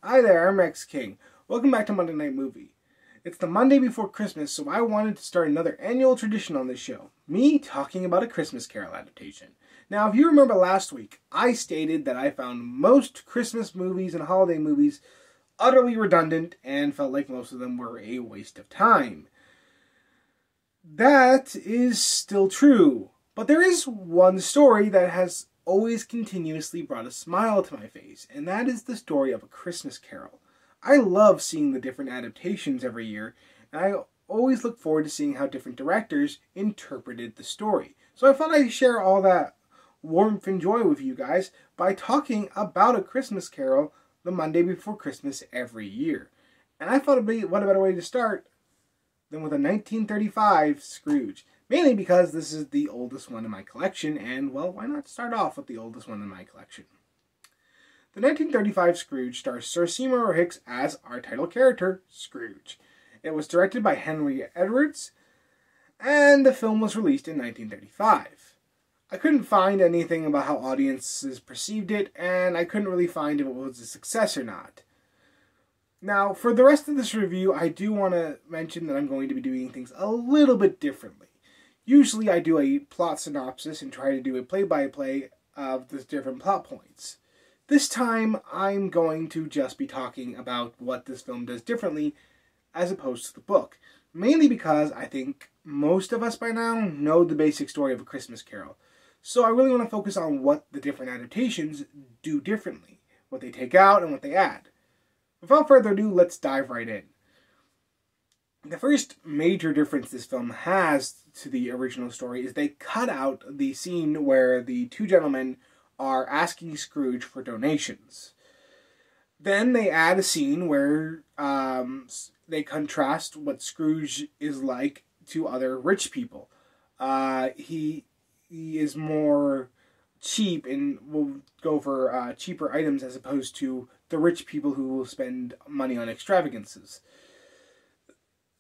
Hi there, I'm Rex King. Welcome back to Monday Night Movie. It's the Monday before Christmas, so I wanted to start another annual tradition on this show. Me talking about a Christmas Carol adaptation. Now, if you remember last week, I stated that I found most Christmas movies and holiday movies utterly redundant and felt like most of them were a waste of time. That is still true, but there is one story that has always continuously brought a smile to my face, and that is the story of A Christmas Carol. I love seeing the different adaptations every year, and I always look forward to seeing how different directors interpreted the story. So I thought I'd share all that warmth and joy with you guys by talking about A Christmas Carol the Monday before Christmas every year. And I thought, what a better way to start than with a 1935 Scrooge. Mainly because this is the oldest one in my collection, and, well, why not start off with the oldest one in my collection? The 1935 Scrooge stars Sir Seymour Hicks as our title character, Scrooge. It was directed by Henry Edwards, and the film was released in 1935. I couldn't find anything about how audiences perceived it, and I couldn't really find if it was a success or not. Now, for the rest of this review, I do want to mention that I'm going to be doing things a little bit differently. Usually I do a plot synopsis and try to do a play-by-play of the different plot points. This time, I'm going to just be talking about what this film does differently as opposed to the book. Mainly because I think most of us by now know the basic story of A Christmas Carol. So I really want to focus on what the different adaptations do differently, what they take out and what they add. Without further ado, let's dive right in. The first major difference this film has to the original story is they cut out the scene where the two gentlemen are asking Scrooge for donations. Then they add a scene where they contrast what Scrooge is like to other rich people. He is more cheap and will go for cheaper items as opposed to the rich people who will spend money on extravagances.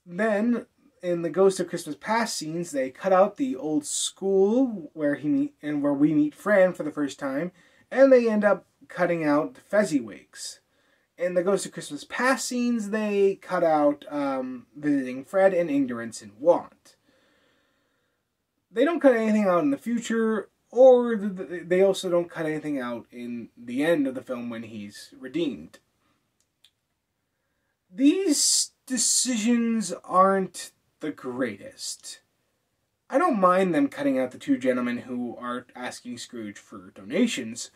Then, in the Ghost of Christmas Past scenes, they cut out the old school where we meet Fran for the first time, and they end up cutting out the Fezziwigs. In the Ghost of Christmas Past scenes, they cut out visiting Fred and Ignorance and Want. They don't cut anything out in the future, or they also don't cut anything out in the end of the film when he's redeemed. These decisions aren't the greatest. I don't mind them cutting out the two gentlemen who are asking Scrooge for donations,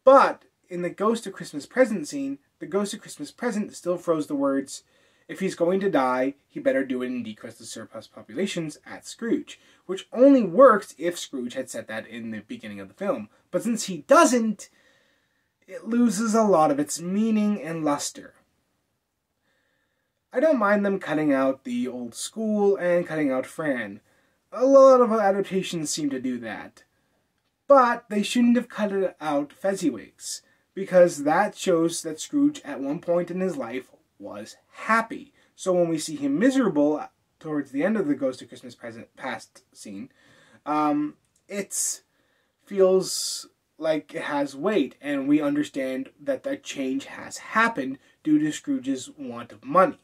but in the Ghost of Christmas Present scene, the Ghost of Christmas Present still throws the words, "If he's going to die, he better do it and decrease the surplus populations" at Scrooge, which only works if Scrooge had said that in the beginning of the film. But since he doesn't, it loses a lot of its meaning and luster. I don't mind them cutting out the old school and cutting out Fran. A lot of adaptations seem to do that. But they shouldn't have cut out Fezziwigs, because that shows that Scrooge at one point in his life was happy. So when we see him miserable towards the end of the Ghost of Christmas Past scene, it feels like it has weight, and we understand that that change has happened due to Scrooge's want of money.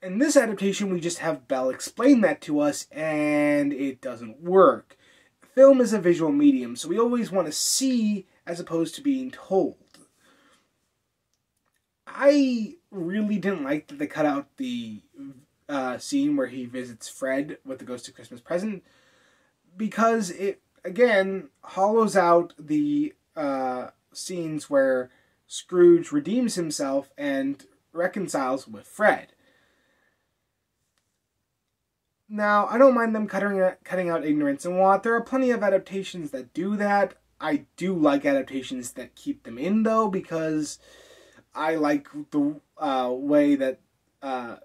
In this adaptation, we just have Belle explain that to us, and it doesn't work. Film is a visual medium, so we always want to see as opposed to being told. I really didn't like that they cut out the scene where he visits Fred with the Ghost of Christmas Present, because it, again, hollows out the scenes where Scrooge redeems himself and reconciles with Fred. Now, I don't mind them cutting out Ignorance and Want. There are plenty of adaptations that do that. I do like adaptations that keep them in, though, because I like the way that the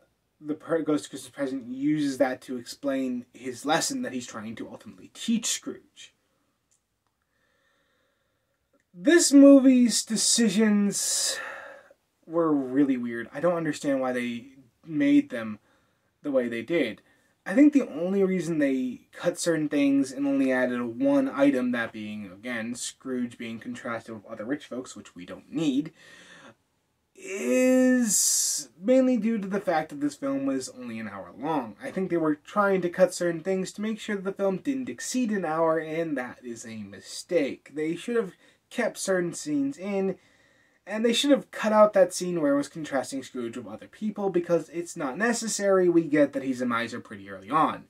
Ghost of Christmas Present uses that to explain his lesson that he's trying to ultimately teach Scrooge. This movie's decisions were really weird. I don't understand why they made them the way they did. I think the only reason they cut certain things and only added one item, that being, again, Scrooge being contrasted with other rich folks, which we don't need, is mainly due to the fact that this film was only an hour long. I think they were trying to cut certain things to make sure that the film didn't exceed an hour, and that is a mistake. They should have kept certain scenes in, and they should have cut out that scene where it was contrasting Scrooge with other people, because it's not necessary. We get that he's a miser pretty early on.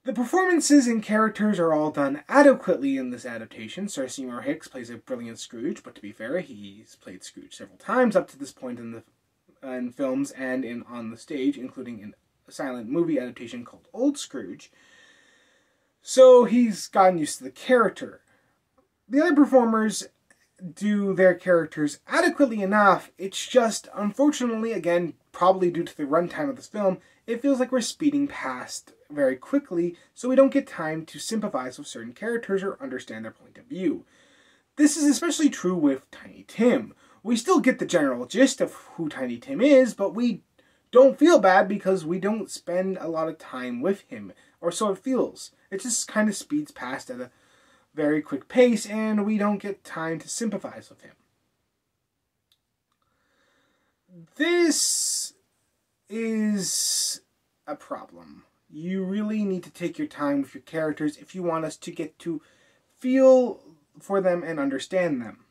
The performances and characters are all done adequately in this adaptation. Sir Seymour Hicks plays a brilliant Scrooge, but to be fair, he's played Scrooge several times up to this point in films and on the stage, including in a silent movie adaptation called Old Scrooge. So he's gotten used to the character. The other performers do their characters adequately enough. It's just, unfortunately, again, probably due to the runtime of this film, it feels like we're speeding past very quickly, so we don't get time to sympathize with certain characters or understand their point of view. This is especially true with Tiny Tim. We still get the general gist of who Tiny Tim is, but we don't feel bad because we don't spend a lot of time with him, or so it feels. It just kind of speeds past at a very quick pace, and we don't get time to sympathize with him. This is a problem. You really need to take your time with your characters if you want us to get to feel for them and understand them.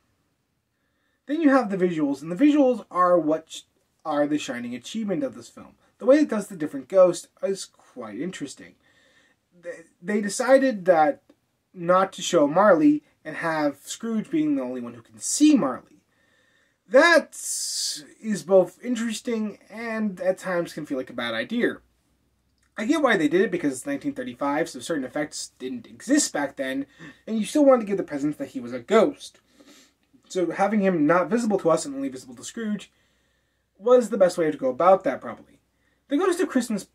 Then you have the visuals, and the visuals are what are the shining achievement of this film. The way it does the different ghosts is quite interesting. They decided that not to show Marley and have Scrooge being the only one who can see Marley. That is both interesting and at times can feel like a bad idea. I get why they did it, because it's 1935, so certain effects didn't exist back then, and you still wanted to give the presence that he was a ghost. So having him not visible to us and only visible to Scrooge was the best way to go about that, probably. The Ghost of Christmas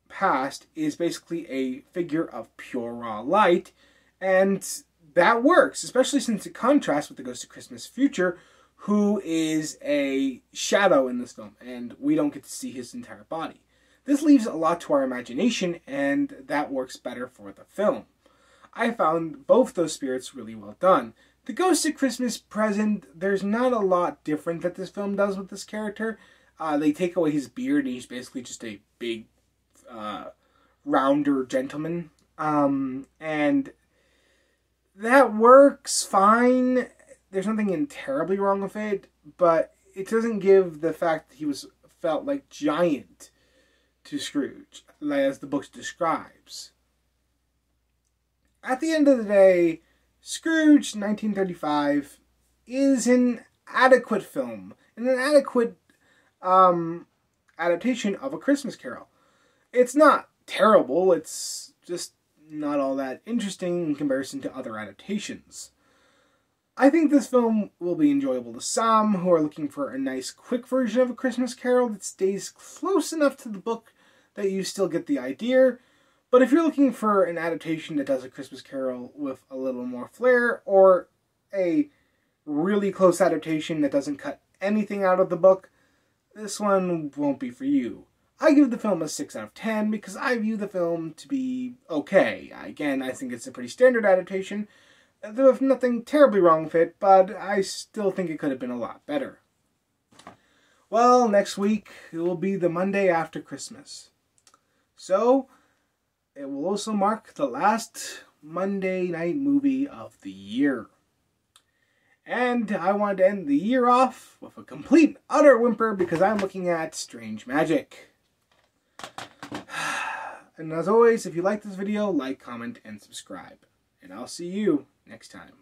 Past is basically a figure of pure raw light, and that works, especially since it contrasts with the Ghost of Christmas Future, who is a shadow in this film, and we don't get to see his entire body. This leaves a lot to our imagination, and that works better for the film. I found both those spirits really well done. The Ghost of Christmas Present, there's not a lot different that this film does with this character. They take away his beard, and he's basically just a big, rounder gentleman. And that works fine. There's nothing terribly wrong with it, but it doesn't give the fact that he felt like giant to Scrooge, as the book describes. At the end of the day, Scrooge, 1935, is an adequate film, and an adequate adaptation of A Christmas Carol. It's not terrible, it's just not all that interesting in comparison to other adaptations. I think this film will be enjoyable to some who are looking for a nice, quick version of A Christmas Carol that stays close enough to the book that you still get the idea. But if you're looking for an adaptation that does A Christmas Carol with a little more flair, or a really close adaptation that doesn't cut anything out of the book, this one won't be for you. I give the film a 6 out of 10 because I view the film to be okay. Again, I think it's a pretty standard adaptation. There's nothing terribly wrong with it, but I still think it could have been a lot better. Well, next week it will be the Monday after Christmas. So, it will also mark the last Monday night movie of the year. And I wanted to end the year off with a complete, utter whimper because I'm looking at Strange Magic. And as always, if you like this video, like, comment, and subscribe. And I'll see you next time.